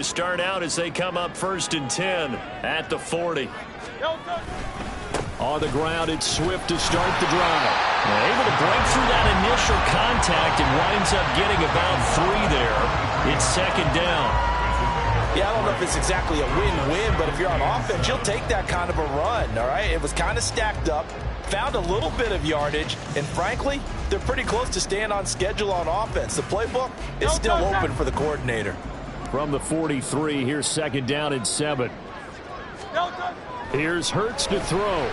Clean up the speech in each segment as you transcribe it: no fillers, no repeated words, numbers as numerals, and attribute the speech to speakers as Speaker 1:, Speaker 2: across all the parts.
Speaker 1: To start out as they come up 1st and 10 at the 40. On the ground, it's Swift to start the drive. Able to break through that initial contact and winds up getting about 3 there. It's 2nd down.
Speaker 2: Yeah, I don't know if it's exactly a win-win, but if you're on offense, you'll take that kind of a run, all right? It was kind of stacked up, found a little bit of yardage, and frankly, they're pretty close to staying on schedule on offense. The playbook is still open for the coordinator.
Speaker 1: From the 43, here's 2nd down and 7. Here's Hurts to throw. And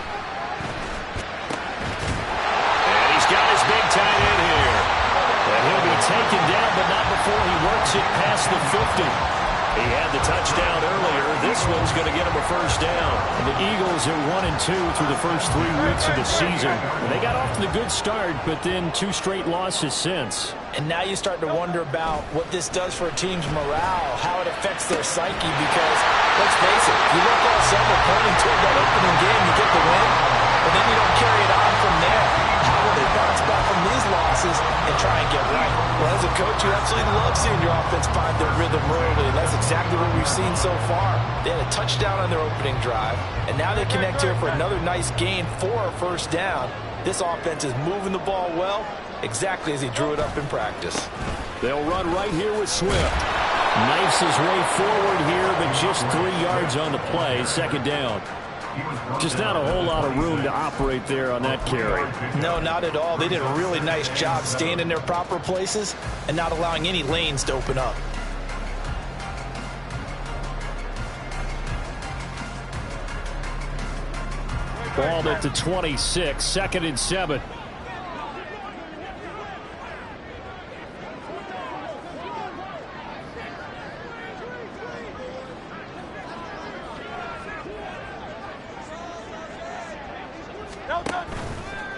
Speaker 1: he's got his big tight end here. And he'll be taken down, but not before he works it past the 50. He had the touchdown earlier. This one's going to get him a 1st down. And the Eagles are 1-2 through the first 3 weeks of the season. And they got off to the good start, but then 2 straight losses since.
Speaker 2: And now you start to wonder about what this does for a team's morale, how it affects their psyche, because, let's face it, you look all summer pointing toward that opening game, you get the win, but then you don't carry it on from there. How will they bounce back from these losses and try and get right? Well, as a coach, you absolutely love seeing your offense find their rhythm early, and that's exactly what we've seen so far. They had a touchdown on their opening drive, and now they connect here for another nice gain for a 1st down. This offense is moving the ball well, exactly as he drew it up in practice.
Speaker 1: They'll run right here with Swift. Knifes his way forward here, but just 3 yards on the play. 2nd down. Just not a whole lot of room to operate there on that carry.
Speaker 2: No, not at all. They did a really nice job staying in their proper places and not allowing any lanes to open up.
Speaker 1: Ball at the 26, 2nd and 7.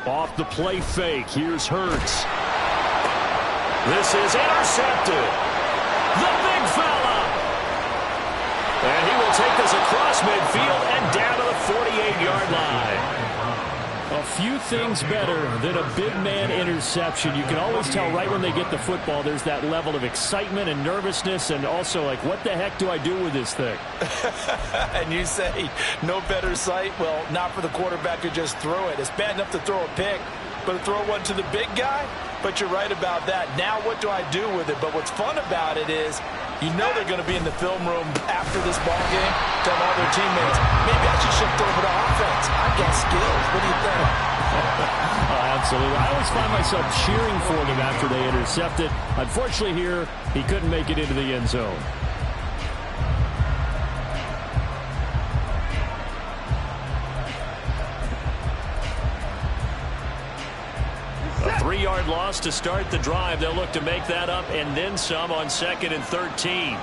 Speaker 1: Off the play fake, here's Hurts. This is intercepted. The big fella. And he will take this across midfield and down to the 48-yard line. A few things better than a big man interception. You can always tell right when they get the football, there's that level of excitement and nervousness, and also like, what the heck do I do with this thing?
Speaker 2: And you say, no better sight? Well, not for the quarterback to just throw it. It's bad enough to throw a pick, but to throw one to the big guy? But you're right about that. Now what do I do with it? But what's fun about it is, you know they're going to be in the film room after this ball game, telling all their teammates, maybe I should shift over to offense. I've got skills. What do you think?
Speaker 1: Oh, absolutely. I always find myself cheering for them after they intercept it. Unfortunately here, he couldn't make it into the end zone. A 3-yard loss to start the drive. They'll look to make that up and then some on 2nd and 13.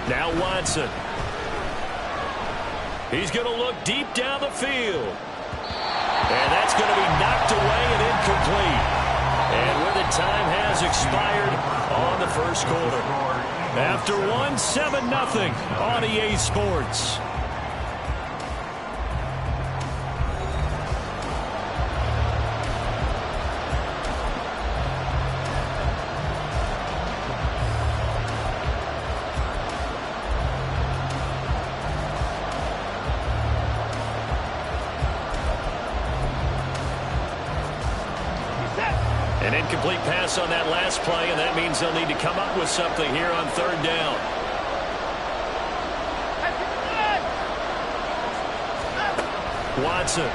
Speaker 1: Now Watson. He's going to look deep down the field. And that's going to be knocked away and incomplete. And with it, time has expired on the 1st quarter. After 7-0 on EA Sports. An incomplete pass on that last play, and that means they'll need to come up with something here on 3rd down. Watson.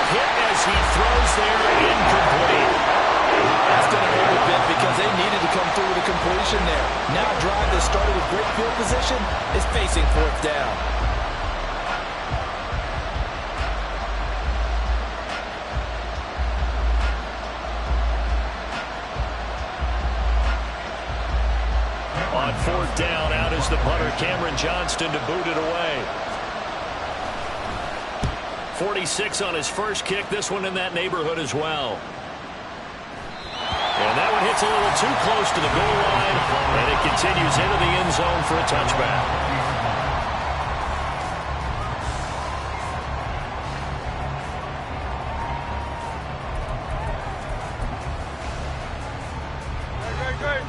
Speaker 1: Hit as he throws there, incomplete.
Speaker 2: That's going to hurt a bit because they needed to come through with a completion there. Now a drive that started with great field position is facing 4th down.
Speaker 1: On 4th down, out is the punter, Cameron Johnston, to boot it away. 46 on his first kick. This one in that neighborhood as well. And that one hits a little too close to the goal line, and it continues into the end zone for a touchback.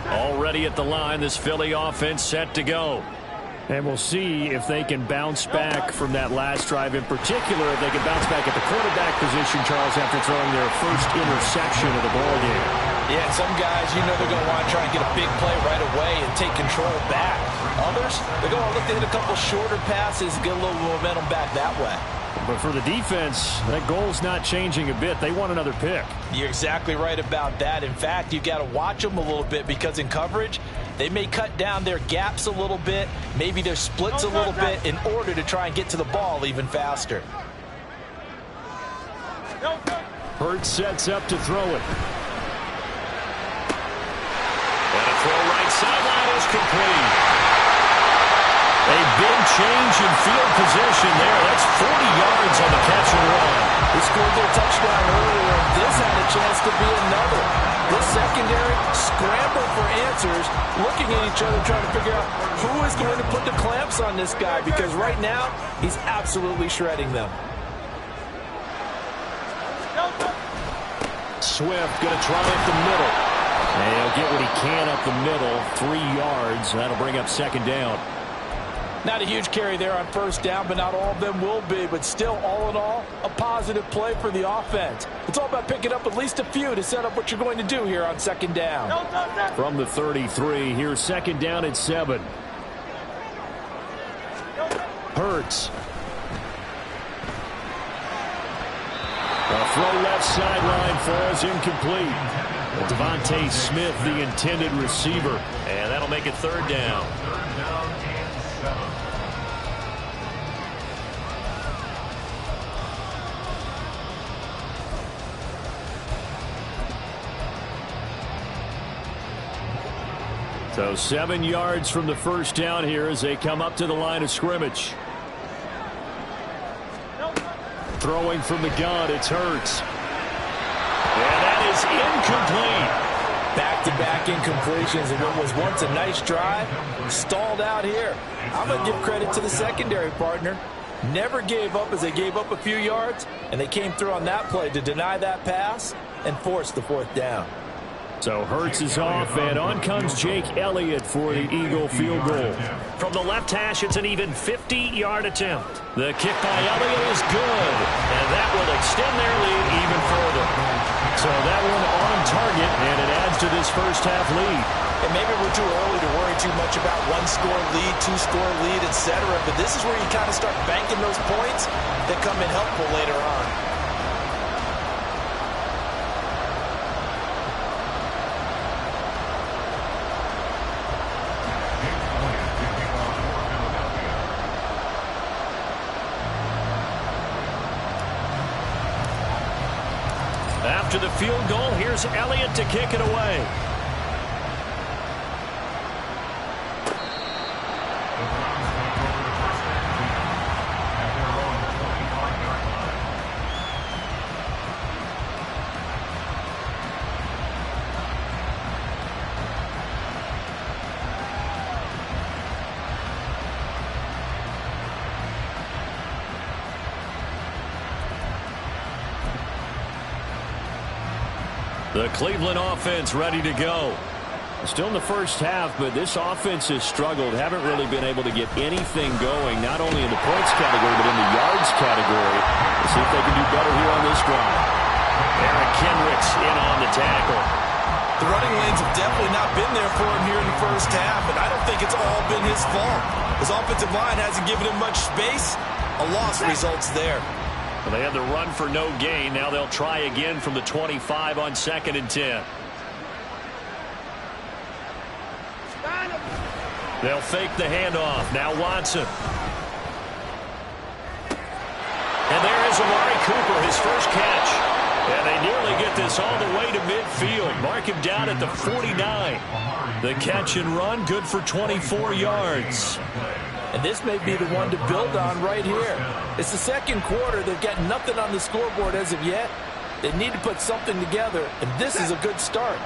Speaker 1: Already at the line, this Philly offense set to go. And we'll see if they can bounce back from that last drive, in particular, if they can bounce back at the quarterback position, Charles, after throwing their first interception of the ballgame.
Speaker 2: Yeah, some guys, you know they're going to want to try and get a big play right away and take control back. Others, they're going to look to hit a couple shorter passes, get a little momentum back that way.
Speaker 1: But for the defense, that goal's not changing a bit. They want another pick.
Speaker 2: You're exactly right about that. In fact, you got to watch them a little bit because in coverage, they may cut down their gaps a little bit, maybe their splits a little bit in order to try and get to the ball even faster.
Speaker 1: Hurts sets up to throw it. And a throw right sideline is complete. A big change in field position there. That's 40 yards on the catch and run.
Speaker 2: They scored their touchdown earlier, and this had a chance to be another. This secondary scrambled for answers, looking at each other, trying to figure out who is going to put the clamps on this guy, because right now, he's absolutely shredding them.
Speaker 1: Swift going to try up the middle. And he'll get what he can up the middle, 3 yards. That'll bring up second down.
Speaker 2: Not a huge carry there on first down, but not all of them will be. But still, all in all, a positive play for the offense. It's all about picking up at least a few to set up what you're going to do here on second down.
Speaker 1: From the 33, here's second down at 7. Hurts. A throw left sideline falls incomplete. Devontae Smith, the intended receiver. And that'll make it third down. So 7 yards from the first down here as they come up to the line of scrimmage. Throwing from the gun, it's Hurts. And that is incomplete.
Speaker 2: Back-to-back incompletions, and what was once a nice drive stalled out here. I'm going to give credit to the secondary partner. Never gave up as they gave up a few yards, and they came through on that play to deny that pass and force the fourth down.
Speaker 1: So Hurts is off, and on comes Jake Elliott for the Eagle field goal. From the left hash, it's an even 50-yard attempt. The kick by Elliott is good, and that will extend their lead even further. So that one on target, and it adds to this first-half lead.
Speaker 2: And maybe we're too early to worry too much about one-score lead, two-score lead, etc., but this is where you kind of start banking those points that come in helpful later on.
Speaker 1: After the field goal, here's Elliott to kick it away. The Cleveland offense ready to go. Still in the first half, but this offense has struggled. Haven't really been able to get anything going, not only in the points category, but in the yards category. Let's see if they can do better here on this drive. Eric Kendricks in on the tackle.
Speaker 2: The running lanes have definitely not been there for him here in the first half, and I don't think it's all been his fault. His offensive line hasn't given him much space. A loss results there.
Speaker 1: Well, they had the run for no gain. Now they'll try again from the 25 on 2nd and 10. They'll fake the handoff. Now Watson. And there is Amari Cooper, his first catch. And they nearly get this all the way to midfield. Mark him down at the 49. The catch and run, good for 24 yards.
Speaker 2: And this may be the one to build on right here. It's the second quarter. They've got nothing on the scoreboard as of yet. They need to put something together, and this is a good start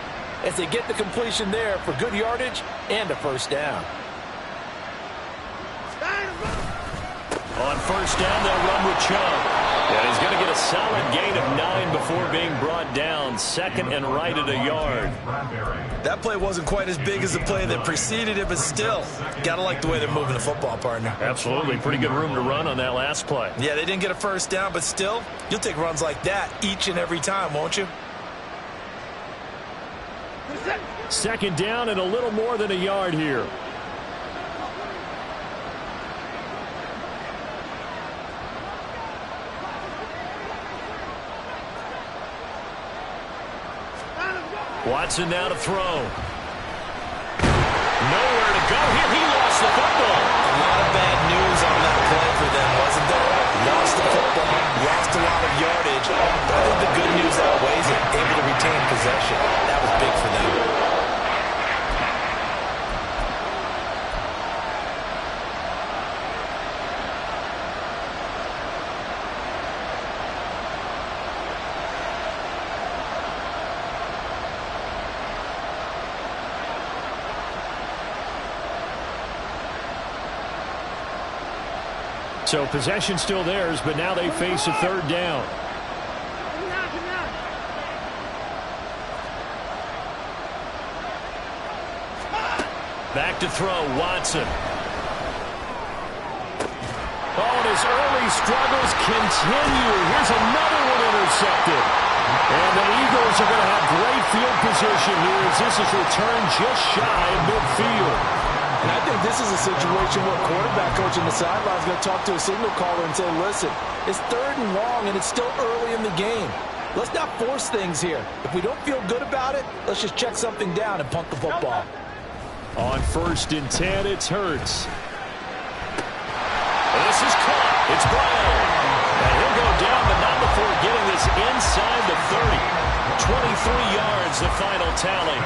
Speaker 2: as they get the completion there for good yardage and a first down.
Speaker 1: On first down, they'll run with Chubb. Yeah, he's going to get a solid gain of 9 before being brought down. Second and right at a yard.
Speaker 2: That play wasn't quite as big as the play that preceded it, but still, got to like the way they're moving the football, partner.
Speaker 1: Absolutely. Pretty good room to run on that last play.
Speaker 2: Yeah, they didn't get a first down, but still, you'll take runs like that each and every time, won't you?
Speaker 1: Second down and a little more than a yard here. Watson now to throw. Nowhere to go here. He lost the football.
Speaker 2: A lot of bad news on that play for them, wasn't there? Lost the football, lost a lot of yardage. But I think the good news outweighs it. Able to retain possession. That was big for them.
Speaker 1: So possession still theirs, but now they face a third down. Back to throw, Watson. Oh, and his early struggles continue. Here's another one intercepted. And the Eagles are going to have great field position here as this is returned just shy of midfield.
Speaker 2: And I think this is a situation where quarterback coach on the sideline is going to talk to a signal caller and say, listen, it's third and long and it's still early in the game. Let's not force things here. If we don't feel good about it, let's just check something down and punt the football.
Speaker 1: On 1st and 10, it's Hurts. This is caught. It's Brown. And he'll go down, but not before getting this inside the 30. 23 yards, the final tally.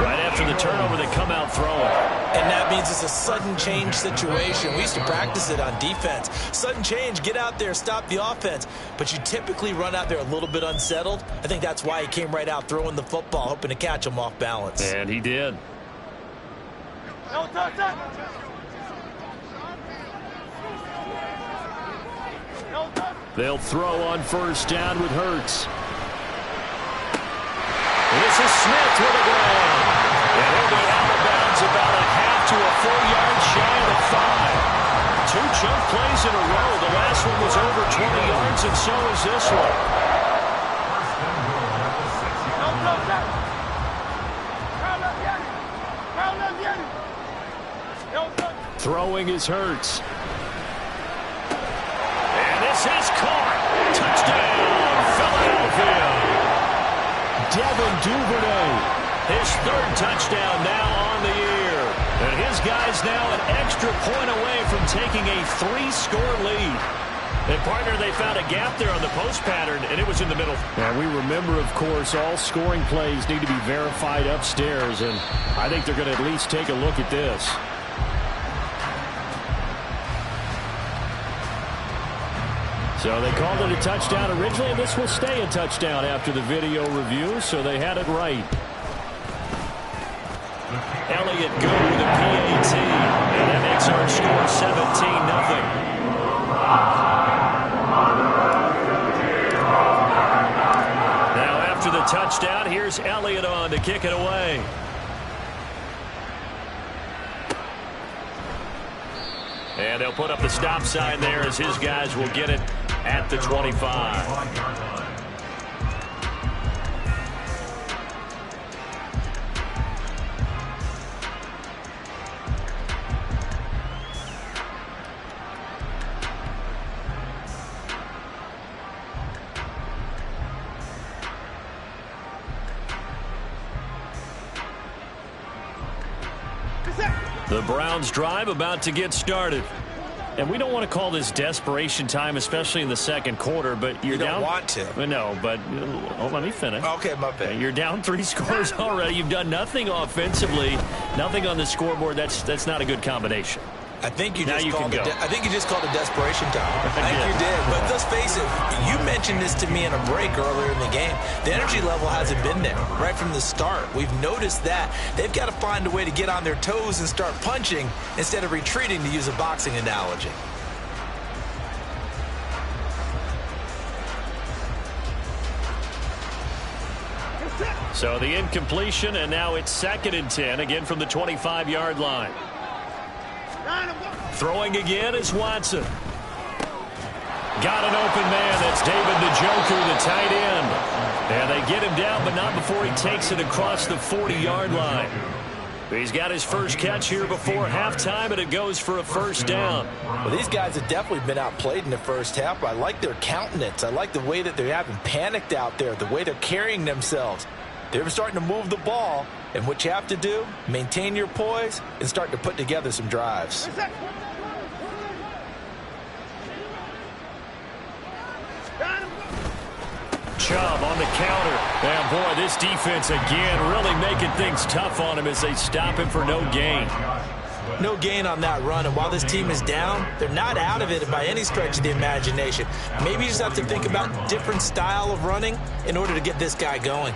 Speaker 1: Right after the turnover, they come out throwing.
Speaker 2: And that means it's a sudden change situation. We used to practice it on defense. Sudden change, get out there, stop the offense. But you typically run out there a little bit unsettled. I think that's why he came right out throwing the football, hoping to catch him off balance.
Speaker 1: And he did. They'll throw on 1st down with Hurts. This is Smith with a grab. And he'll be out of bounds about a half to a full yard shy of the 5. 2 chunk plays in a row. The last one was over 20 yards, and so is this one. Throwing is Hurts. And this is caught. Touchdown, Philadelphia. Devin Duvernay, his 3rd touchdown now on the year. And his guys now an extra point away from taking a 3-score lead. And, partner, they found a gap there on the post pattern, and it was in the middle. And we remember, of course, all scoring plays need to be verified upstairs, and I think they're going to at least take a look at this. So they called it a touchdown originally, and this will stay a touchdown after the video review, so they had it right. Elliott go with a PAT, and that makes our score 17-0. Now after the touchdown, here's Elliott on to kick it away. And they'll put up the stop sign there as his guys will get it at the 25. The Browns drive about to get started. And we don't want to call this desperation time, especially in the second quarter, but you're down.
Speaker 2: You don't want to.
Speaker 1: No, but let me finish.
Speaker 2: Okay, my bad.
Speaker 1: You're down 3 scores already. You've done nothing offensively, nothing on the scoreboard. That's not a good combination.
Speaker 2: I think you just called it desperation time. I think you did. But let's face it, you mentioned this to me in a break earlier in the game. The energy level hasn't been there right from the start. We've noticed that. They've got to find a way to get on their toes and start punching instead of retreating, to use a boxing analogy.
Speaker 1: So the incompletion, and now it's 2nd and 10, again from the 25-yard line. Throwing again is Watson. Got an open man. That's David Njoku, the tight end. And they get him down, but not before he takes it across the 40-yard line. He's got his first catch here before halftime, and it goes for a first down.
Speaker 2: Well, these guys have definitely been outplayed in the first half. I like their countenance. I like the way that they haven't panicked out there, the way they're carrying themselves. They're starting to move the ball, and what you have to do, maintain your poise and start to put together some drives.
Speaker 1: Chubb on the counter. And, boy, this defense, again, really making things tough on him as they stop him for no gain.
Speaker 2: No gain on that run, and while this team is down, they're not out of it by any stretch of the imagination. Maybe you just have to think about a different style of running in order to get this guy going.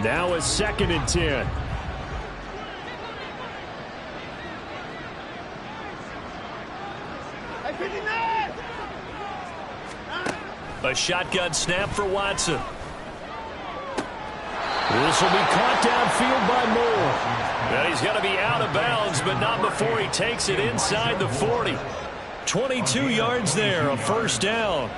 Speaker 1: Now it's 2nd and 10. A shotgun snap for Watson. This will be caught downfield by Moore. And he's going to be out of bounds, but not before he takes it inside the 40. 22 yards there, a first down.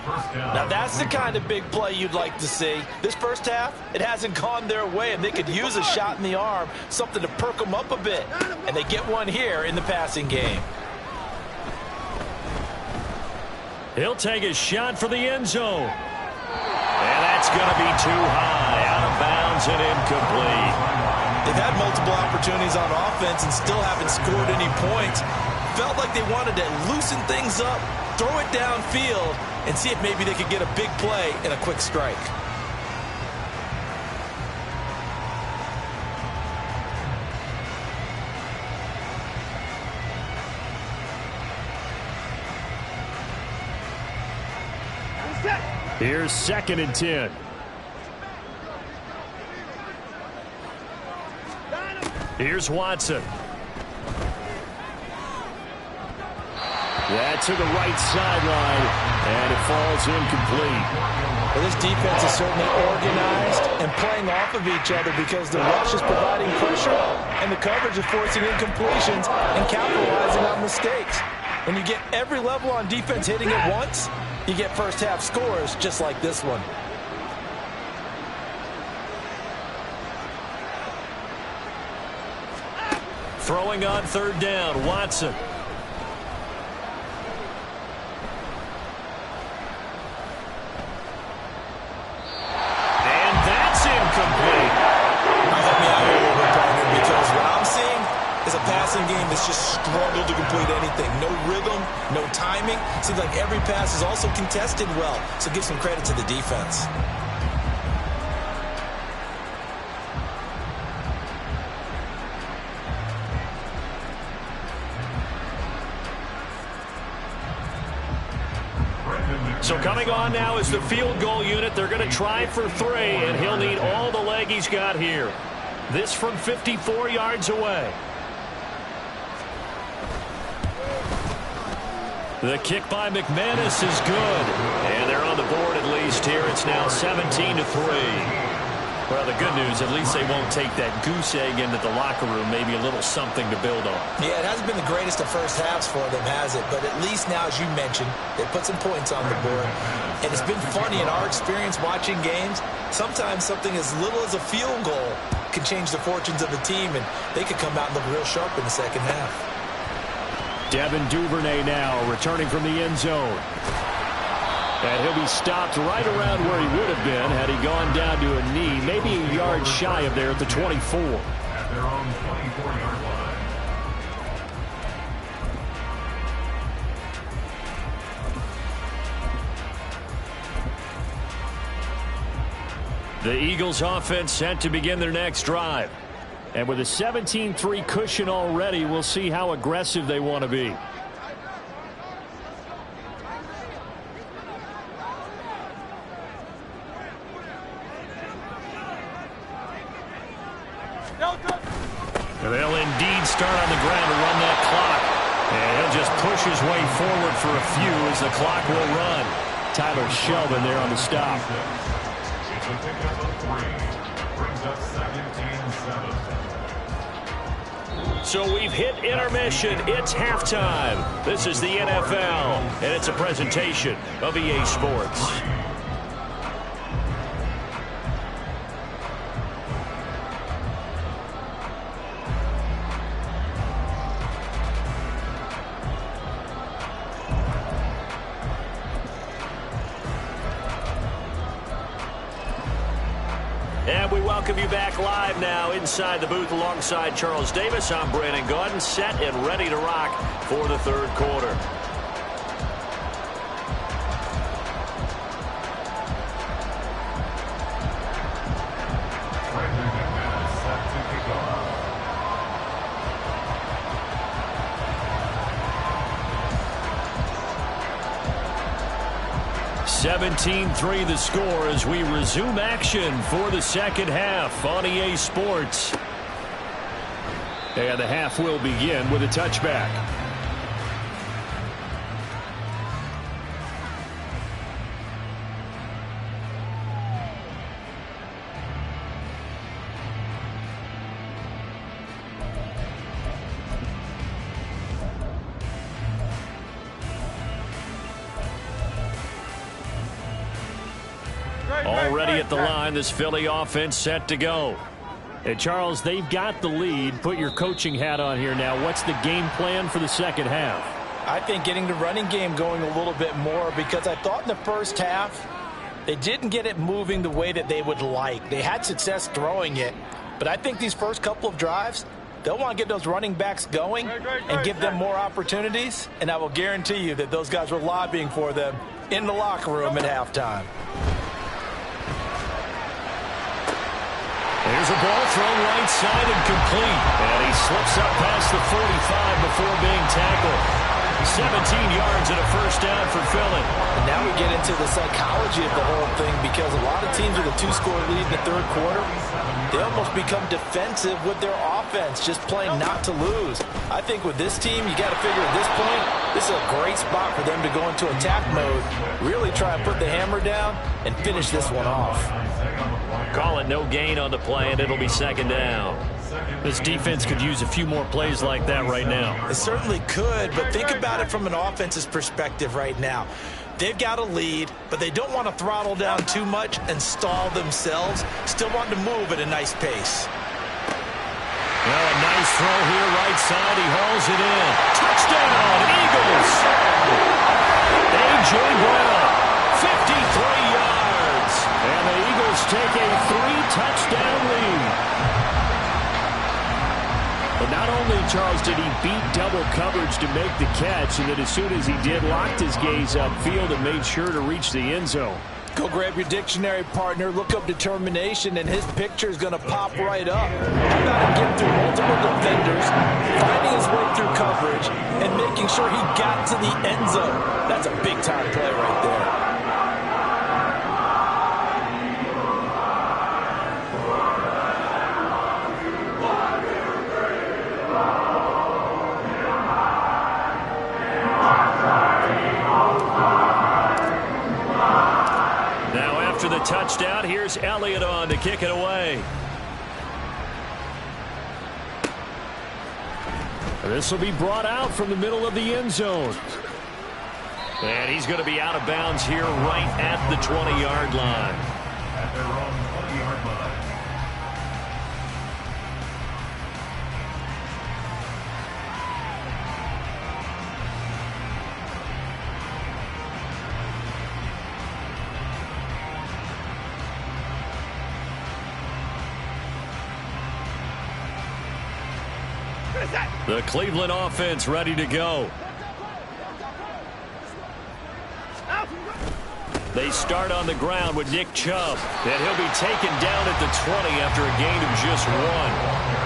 Speaker 2: Now that's the kind of big play you'd like to see. This first half, it hasn't gone their way, and they could use a shot in the arm, something to perk them up a bit. And they get one here in the passing game.
Speaker 1: He'll take a shot for the end zone. And that's going to be too high, out of bounds and incomplete.
Speaker 2: They've had multiple opportunities on offense and still haven't scored any points. Felt like they wanted to loosen things up, throw it downfield, and see if maybe they could get a big play and a quick strike.
Speaker 1: Here's 2nd and 10. Here's Watson. Yeah, to the right sideline, and it falls incomplete.
Speaker 2: Well, this defense is certainly organized and playing off of each other because the rush is providing pressure and the coverage is forcing incompletions and capitalizing on mistakes. When you get every level on defense hitting at once, you get first half scores just like this one.
Speaker 1: Throwing on 3rd down, Watson. And that's incomplete.
Speaker 2: Now help me out here a little bit, partner, because what I'm seeing is a passing game that's just struggled to complete anything. No rhythm, no timing. Seems like every pass is also contested well, so give some credit to the defense.
Speaker 1: So coming on now is the field goal unit. They're going to try for 3, and he'll need all the leg he's got here. This from 54 yards away. The kick by McManus is good. And they're on the board at least here. It's now 17-3. Well, the good news, at least they won't take that goose egg into the locker room. Maybe a little something to build on.
Speaker 2: Yeah, it hasn't been the greatest of first halves for them, has it? But at least now, as you mentioned, they put some points on the board. And it's been funny in our experience watching games. Sometimes something as little as a field goal can change the fortunes of a team, and they could come out and look real sharp in the second half.
Speaker 1: Devin Duvernay now returning from the end zone. And he'll be stopped right around where he would have been had he gone down to a knee, maybe a yard shy of there at the 24.
Speaker 3: At their own 24-yard line.
Speaker 1: The Eagles offense set to begin their next drive. And with a 17-3 cushion already, we'll see how aggressive they want to be. And just pushes way forward for a few as the clock will run. Tyler Shelvin there on the stop.
Speaker 3: It's a pickup of 3. Brings up 17-7.
Speaker 1: So we've hit intermission. It's halftime. This is the NFL, and it's a presentation of EA Sports. And we welcome you back live now inside the booth alongside Charles Davis. I'm Brandon Gaudin, set and ready to rock for the third quarter.
Speaker 3: Brandon McManus set to kick off.
Speaker 1: 17-3 the score as we resume action for the second half on EA Sports. And the half will begin with a touchback. Already at the line, this Philly offense set to go. And Charles, they've got the lead. Put your coaching hat on here now. What's the game plan for the second half?
Speaker 2: I think getting the running game going a little bit more, because I thought in the first half they didn't get it moving the way that they would like. They had success throwing it, but I think these first couple of drives, they'll want to get those running backs going and give them more opportunities, and I will guarantee you that those guys were lobbying for them in the locker room at halftime.
Speaker 1: There's a ball thrown right side and complete. And he slips up past the 45 before being tackled. 17 yards and a first down for Philly.
Speaker 2: And now we get into the psychology of the whole thing, because a lot of teams with a 2-score lead in the third quarter, they almost become defensive with their offense, just playing not to lose. I think with this team, you got to figure at this point, this is a great spot for them to go into attack mode, really try and put the hammer down and finish this one off.
Speaker 1: Call it no gain on the play, and it'll be second down. This defense could use a few more plays like that right now.
Speaker 2: It certainly could, but think about it from an offense's perspective right now. They've got a lead, but they don't want to throttle down too much and stall themselves. Still want to move at a nice pace.
Speaker 1: Well, a nice throw here, right side. He hauls it in. Touchdown, Eagles! A.J. Brown, 53 yards. And the Eagles take a 3-touchdown lead. But not only, Charles, did he beat double coverage to make the catch, and then as soon as he did, locked his gaze upfield and made sure to reach the end zone.
Speaker 2: Go grab your dictionary, partner, look up determination, and his picture is going to pop right up. How about him getting through multiple defenders, finding his way through coverage, and making sure he got to the end zone? That's a big-time play right there.
Speaker 1: After the touchdown, here's Elliott on to kick it away. This will be brought out from the middle of the end zone. And he's going to be out of bounds here right at the 20-yard line.
Speaker 3: At their own 20-yard line.
Speaker 1: The Cleveland offense ready to go. They start on the ground with Nick Chubb, and he'll be taken down at the 20 after a gain of just 1.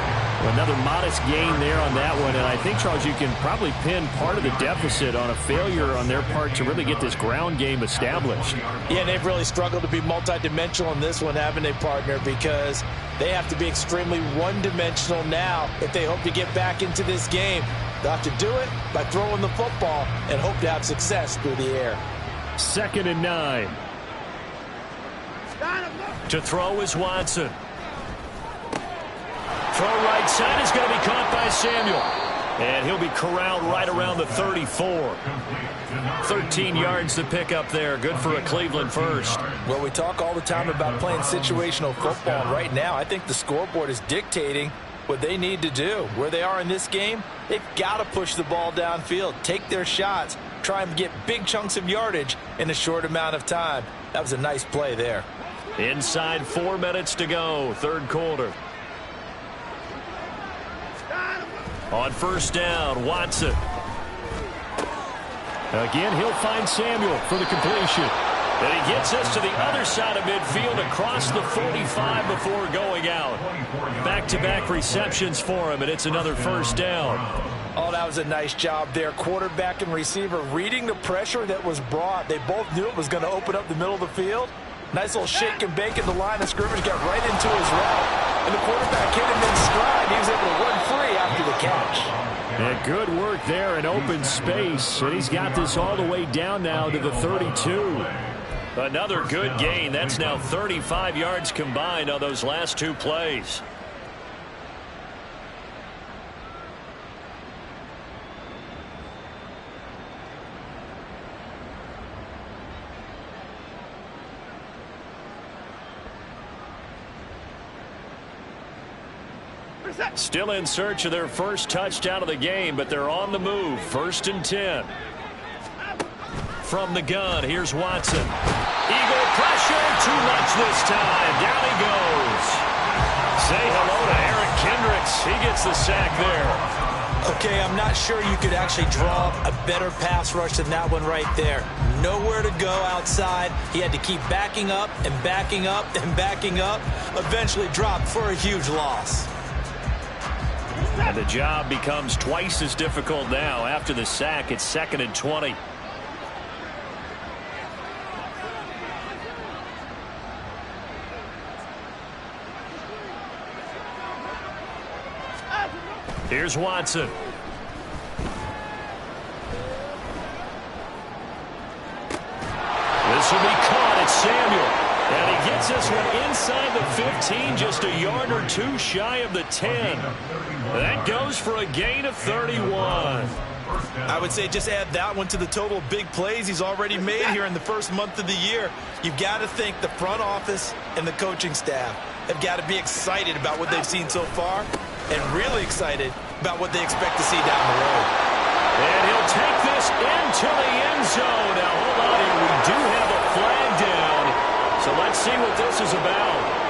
Speaker 1: Another modest gain there on that one, and I think, Charles, you can probably pin part of the deficit on a failure on their part to really get this ground game established.
Speaker 2: Yeah, they've really struggled to be multidimensional in this one, haven't they, partner, because they have to be extremely one-dimensional now if they hope to get back into this game. They'll have to do it by throwing the football and hope to have success through the air.
Speaker 1: 2nd and 9. To throw is Watson. Throw right side is going to be caught by Samuel. And he'll be corralled right around the 34. 13 yards to pick up there. Good for a Cleveland first.
Speaker 2: Well, we talk all the time about playing situational football. And right now, I think the scoreboard is dictating what they need to do. Where they are in this game, they've got to push the ball downfield, take their shots, try and get big chunks of yardage in a short amount of time. That was a nice play there.
Speaker 1: Inside 4 minutes to go, 3rd quarter. On 1st down, Watson. Again, he'll find Samuel for the completion. And he gets us to the other side of midfield across the 45 before going out. Back-to-back receptions for him, and it's another 1st down.
Speaker 2: Oh, that was a nice job there. Quarterback and receiver reading the pressure that was brought. They both knew it was going to open up the middle of the field. Nice little shake and bake at the line of scrimmage, got right into his route. And the quarterback hit him in stride. He was able to run free after the catch.
Speaker 1: Yeah, good work there in open space. And he's got this all the way down now to the 32. Another good gain. That's now 35 yards combined on those last 2 plays. Still in search of their first touchdown of the game, but they're on the move. 1st and 10. From the gun, here's Watson. Eagle pressure, too much this time. Down he goes. Say hello to Eric Kendricks. He gets the sack there.
Speaker 2: Okay, I'm not sure you could actually draw a better pass rush than that one right there. Nowhere to go outside. He had to keep backing up and backing up and backing up. Eventually dropped for a huge loss.
Speaker 1: And the job becomes twice as difficult now. After the sack, it's 2nd and 20. Here's Watson. This will be caught. It's Samuel. And he gets this one inside the 15, just a yard or 2 shy of the 10. That goes for a gain of 31.
Speaker 2: I would say just add that one to the total of big plays he's already made here in the first month of the year. You've got to think the front office and the coaching staff have got to be excited about what they've seen so far and really excited about what they expect to see down the road.
Speaker 1: And he'll take this into the end zone. Now, hold on here. We do have a flag down. So let's see what this is about.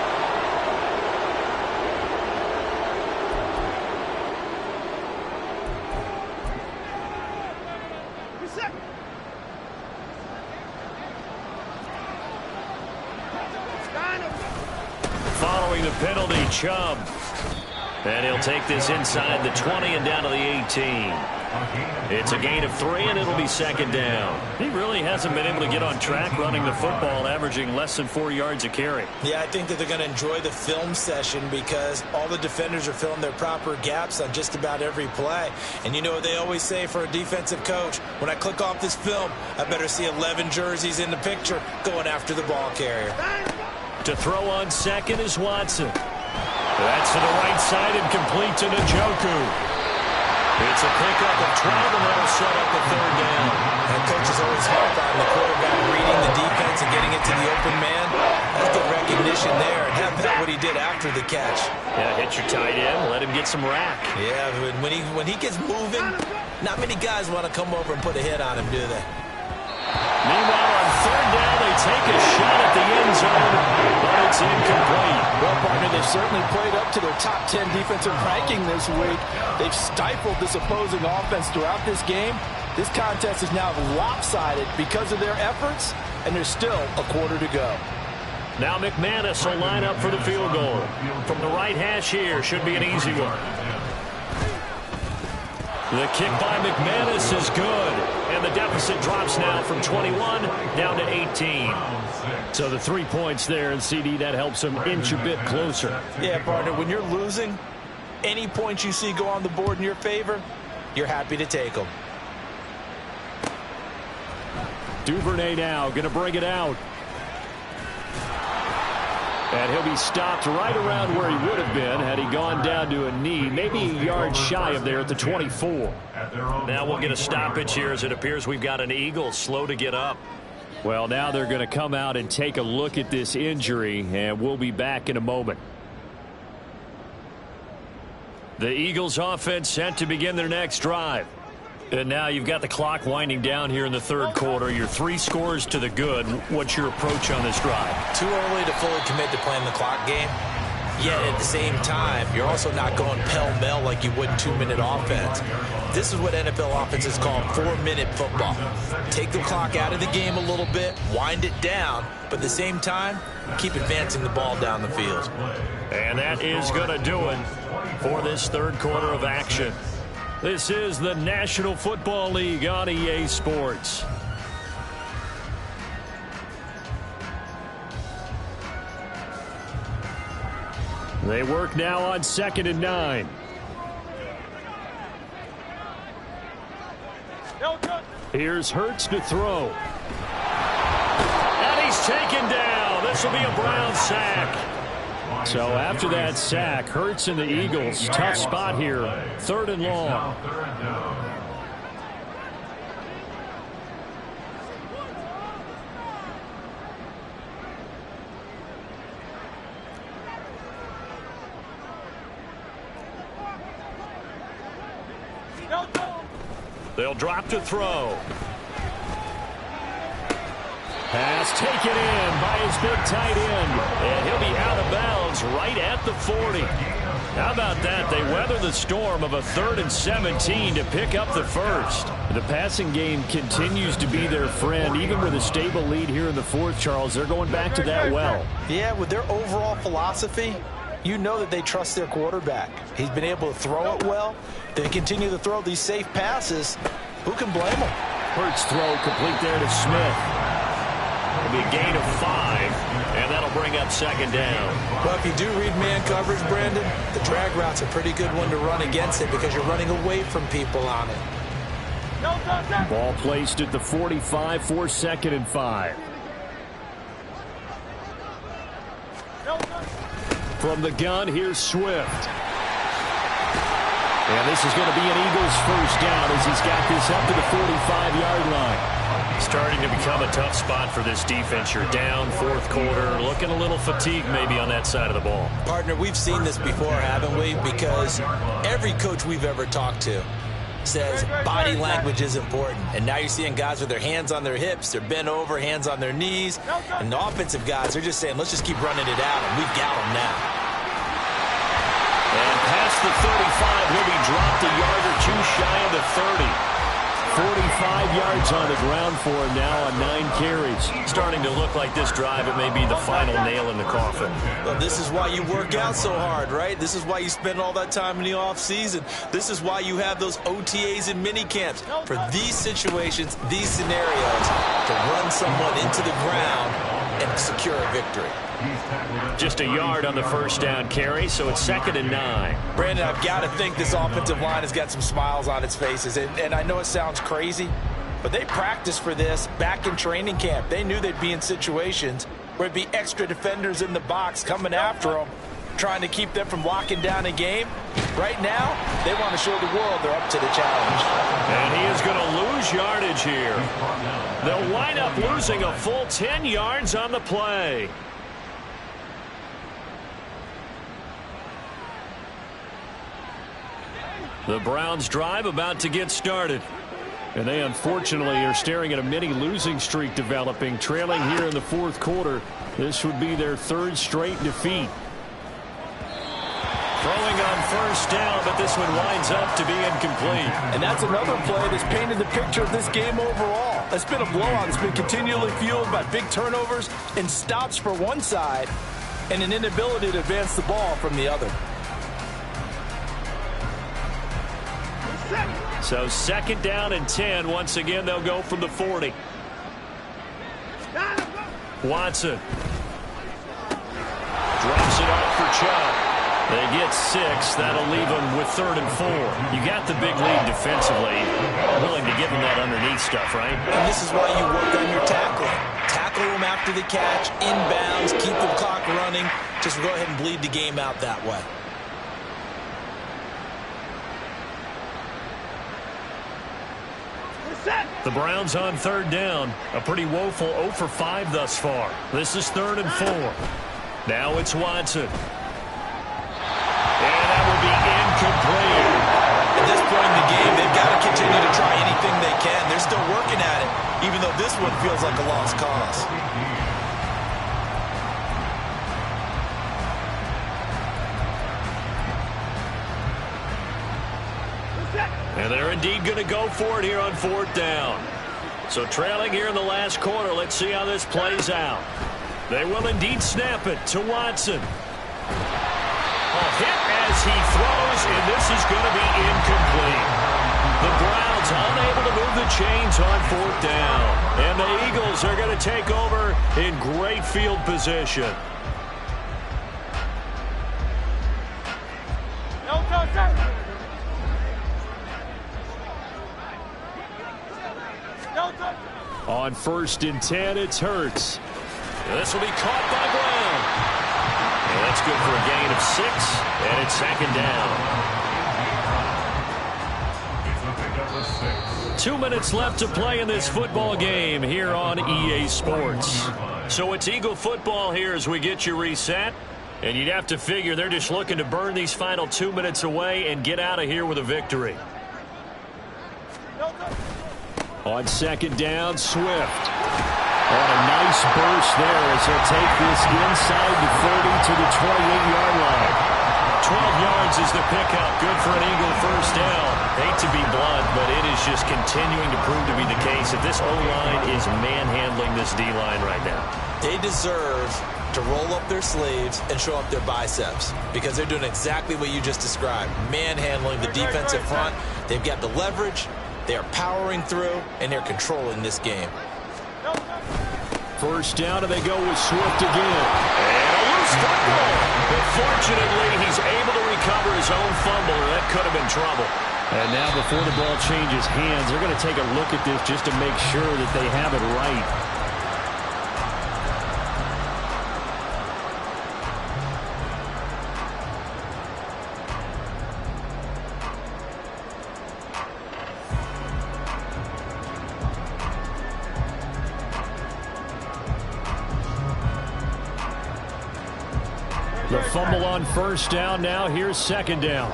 Speaker 1: Following the penalty, Chubb. And he'll take this inside the 20 and down to the 18. It's a gain of 3, and it'll be 2nd down. He really hasn't been able to get on track running the football, averaging less than 4 yards a carry.
Speaker 2: Yeah, I think that they're going to enjoy the film session because all the defenders are filling their proper gaps on just about every play. And you know what they always say for a defensive coach? When I click off this film, I better see 11 jerseys in the picture going after the ball carrier.
Speaker 1: To throw on 2nd is Watson. That's to the right side and complete to Njoku. It's a pickup of 12, and that'll set up the 3rd down.
Speaker 2: And coach is always hard on the quarterback reading the defense and getting it to the open man. That's good recognition there. And how about what he did after the catch?
Speaker 1: Yeah, hit your tight end, let him get some rack.
Speaker 2: Yeah, when he gets moving, not many guys want to come over and put a hit on him, do they?
Speaker 1: Meanwhile, on 3rd down, they take a shot at the end zone, but it's incomplete.
Speaker 4: Well, partner, they've certainly played up to their top 10 defensive ranking this week. They've stifled this opposing offense throughout this game. This contest is now lopsided because of their efforts, and there's still a quarter to go.
Speaker 1: Now McManus will line up for the field goal. From the right hash here, should be an easy one. The kick by McManus is good, and the deficit drops now from 21 down to 18. So the 3 points there, and CD, that helps them inch a bit closer.
Speaker 2: Yeah, partner, when you're losing, any points you see go on the board in your favor, you're happy to take them.
Speaker 1: Duvernay now going to bring it out. And he'll be stopped right around where he would have been had he gone down to a knee, maybe a yard shy of there at the 24.
Speaker 3: Now
Speaker 1: we'll get a stoppage here as it appears we've got an Eagle slow to get up. Well, now they're going to come out and take a look at this injury, and we'll be back in a moment. The Eagles offense set to begin their next drive. And now you've got the clock winding down here in the third quarter. You're 3 scores to the good. What's your approach on this drive?
Speaker 2: Too early to fully commit to playing the clock game. Yet at the same time, you're also not going pell-mell like you would in 2-minute offense. This is what NFL offenses call 4-minute football. Take the clock out of the game a little bit, wind it down, but at the same time, keep advancing the ball down the field.
Speaker 1: And that is going to do it for this third quarter of action. This is the National Football League on EA Sports. They work now on 2nd and 9. Here's Hurts to throw. And he's taken down. This will be a Brown sack. So after that sack, Hurts and the Eagles, tough spot here. 3rd and long. They'll drop to throw. Pass taken in by his big tight end. And he'll be out of bounds right at the 40. How about that? They weather the storm of a 3rd and 17 to pick up the first. The passing game continues to be their friend. Even with a stable lead here in the 4th, Charles, they're going back to that well.
Speaker 4: Yeah, with their overall philosophy, you know that they trust their quarterback. He's been able to throw it well. They continue to throw these safe passes. Who can blame them?
Speaker 1: Hurts throw complete there to Smith. It'll be a gain of 5, and that'll bring up 2nd down.
Speaker 2: Well, if you do read man coverage, Brandon, the drag route's a pretty good one to run against it because you're running away from people on it.
Speaker 1: Ball placed at the 45 for 2nd and 5. From the gun, here's Swift. And this is going to be an Eagles first down as he's got this up to the 45-yard line. Starting to become a tough spot for this defense. You're down 4th quarter, looking a little fatigued maybe on that side of the ball.
Speaker 2: Partner, we've seen this before, haven't we? Because every coach we've ever talked to says body language is important. And now you're seeing guys with their hands on their hips, they're bent over, hands on their knees. And the offensive guys are just saying, let's just keep running it out, and we've got them now.
Speaker 1: And past the 35, he'll be dropped a yard or 2 shy of the 30. 45 yards on the ground for him now on 9 carries. Starting to look like this drive, it may be the final nail in the coffin.
Speaker 2: Well, this is why you work out so hard, right? This is why you spend all that time in the offseason. This is why you have those OTAs and mini camps. For these situations, these scenarios, to run someone into the ground and secure a victory.
Speaker 1: Just a yard on the first down carry, so it's 2nd and 9.
Speaker 4: Brandon, I've got to think this offensive line has got some smiles on its faces. And I know it sounds crazy, but they practiced for this back in training camp. They knew they'd be in situations where it'd be extra defenders in the box coming after them, trying to keep them from locking down a game. Right now, they want to show the world they're up to the challenge.
Speaker 1: And he is going to lose yardage here. They'll wind up losing a full 10 yards on the play. The Browns drive about to get started. And they unfortunately are staring at a mini losing streak developing, trailing here in the 4th quarter. This would be their 3rd straight defeat. Throwing on first down, but this one winds up to be incomplete.
Speaker 4: And that's another play that's painted the picture of this game overall. It's been a blowout. It's been continually fueled by big turnovers and stops for one side and an inability to advance the ball from the other.
Speaker 1: So 2nd down and 10. Once again, they'll go from the 40. Watson drops it off for Chubb. They get 6. That'll leave them with 3rd and 4. You got the big lead defensively. Willing to give them that underneath stuff, right?
Speaker 2: And this is why you work on your tackling. Tackle them after the catch, inbounds, keep the clock running. Just go ahead and bleed the game out that way.
Speaker 1: The Browns on 3rd down. A pretty woeful 0 for 5 thus far. This is 3rd and 4. Now it's Watson. And that will be incomplete.
Speaker 2: At this point in the game, they've got to continue to try anything they can. They're still working at it, even though this one feels like a lost cause.
Speaker 1: And they're indeed going to go for it here on 4th down. So trailing here in the last quarter, let's see how this plays out. They will indeed snap it to Watson. A hit as he throws, and this is going to be incomplete. The Browns unable to move the chains on 4th down. And the Eagles are going to take over in great field position. On 1st and 10, it's Hurts. This will be caught by Brown. And that's good for a gain of 6, and it's 2nd down. 2 minutes left to play in this football game here on EA Sports. So it's Eagle football here as we get you reset. And you'd have to figure they're just looking to burn these final 2 minutes away and get out of here with a victory. On 2nd down, Swift. On a nice burst there as he'll take this inside the 30 to the 28-yard line. 12 yards is the pickup. Good for an Eagle 1st down. Hate to be blunt, but it is just continuing to prove to be the case that this O-line is manhandling this D-line right now.
Speaker 2: They deserve to roll up their sleeves and show up their biceps because they're doing exactly what you just described, manhandling the defensive front. They've got the leverage. They are powering through, and they're controlling this game.
Speaker 1: 1st down, and they go with Swift again. And a loose fumble. But fortunately, he's able to recover his own fumble, or that could have been trouble. And now before the ball changes hands, they're going to take a look at this just to make sure that they have it right. The fumble on 1st down. Now here's 2nd down.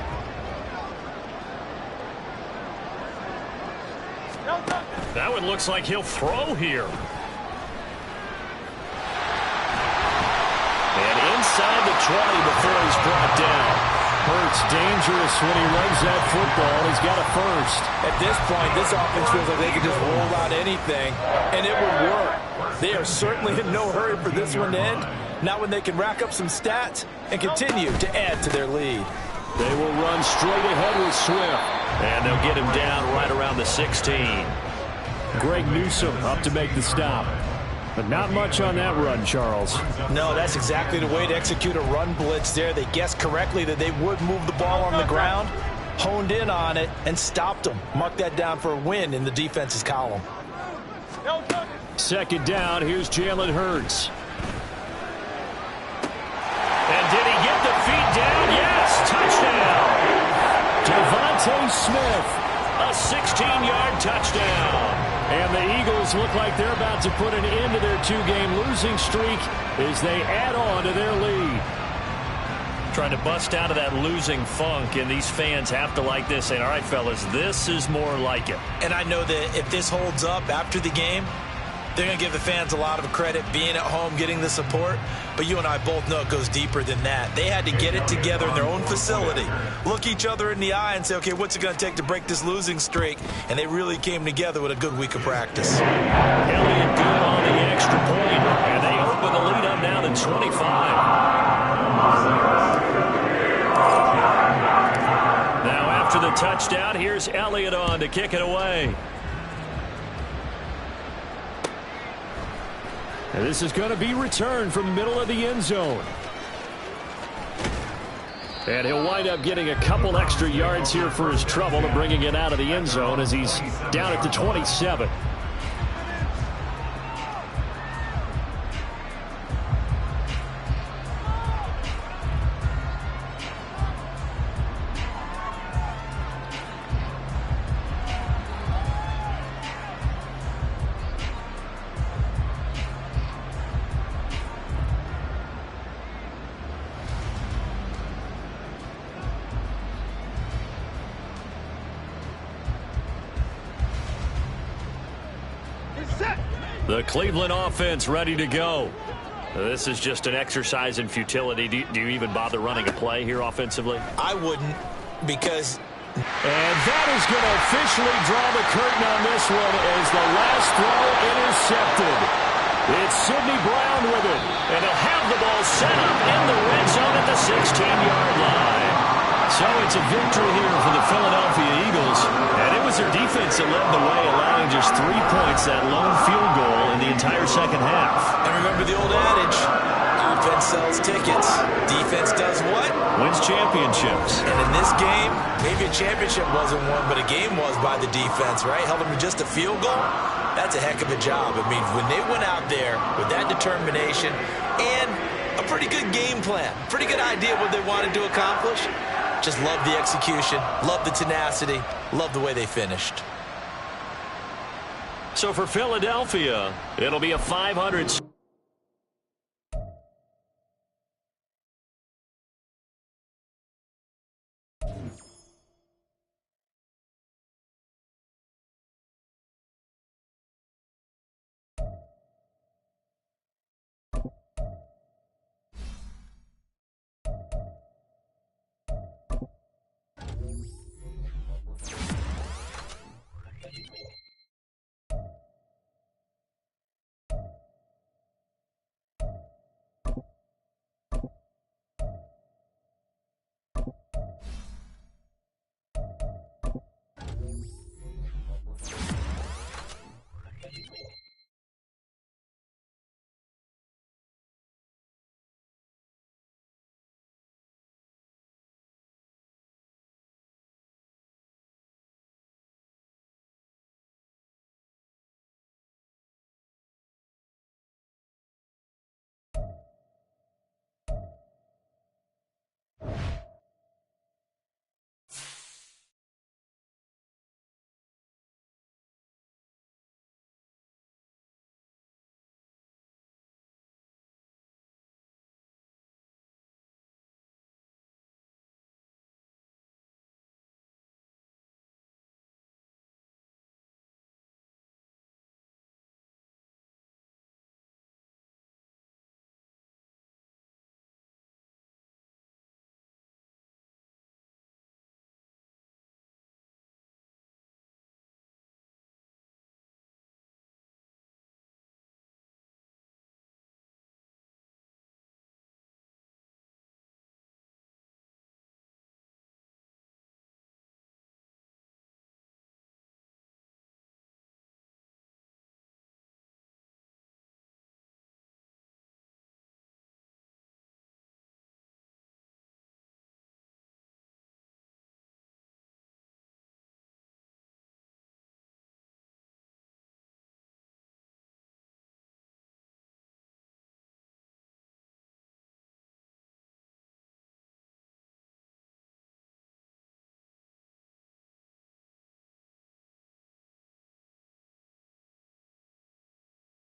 Speaker 1: That one looks like he'll throw here. And inside the 20 before he's brought down. Hurts dangerous when he runs that football. He's got a 1st.
Speaker 2: At this point, this offense feels like they can just roll out anything, and it would work. They are certainly in no hurry for this one to end. Not when they can rack up some stats and continue to add to their lead.
Speaker 1: They will run straight ahead with Swift. And they'll get him down right around the 16. Greg Newsome up to make the stop. But not much on that run, Charles.
Speaker 2: No, that's exactly the way to execute a run blitz there. They guessed correctly that they would move the ball on the ground, honed in on it, and stopped them. Mark that down for a win in the defense's column.
Speaker 1: 2nd down, here's Jalen Hurts. And did he get the feet down? Yes, touchdown. Devontae Smith, a 16-yard touchdown. And the Eagles look like they're about to put an end to their 2-game losing streak as they add on to their lead. Trying to bust out of that losing funk, and these fans have to like this. Saying, all right, fellas, this is more like it.
Speaker 2: And I know that if this holds up after the game, they're going to give the fans a lot of credit being at home, getting the support. But you and I both know it goes deeper than that. They had to get it together in their own facility, look each other in the eye and say, okay, what's it going to take to break this losing streak? And they really came together with a good week of practice.
Speaker 1: Elliott good on the extra point, and they open the lead up now to 25. Now after the touchdown, here's Elliott on to kick it away. And this is going to be returned from the middle of the end zone. And he'll wind up getting a couple extra yards here for his trouble and bringing it out of the end zone as he's down at the 27. The Cleveland offense ready to go. This is just an exercise in futility. Do you even bother running a play here offensively?
Speaker 2: I wouldn't, because...
Speaker 1: And that is going to officially draw the curtain on this one as the last throw intercepted. It's Sidney Brown with it, and he'll have the ball set up in the red zone at the 16-yard line. So it's a victory here for the Philadelphia Eagles, and it was their defense that led the way, allowing just 3 points, that lone field goal in the entire second half.
Speaker 2: And remember the old adage, offense sells tickets, defense does what?
Speaker 1: Wins championships.
Speaker 2: And in this game, maybe a championship wasn't won, but a game was by the defense, right? Held them to just a field goal. That's a heck of a job. I mean, when they went out there with that determination and a pretty good game plan, pretty good idea what they wanted to accomplish, just love the execution, love the tenacity, love the way they finished.
Speaker 1: So for Philadelphia, it'll be a 500...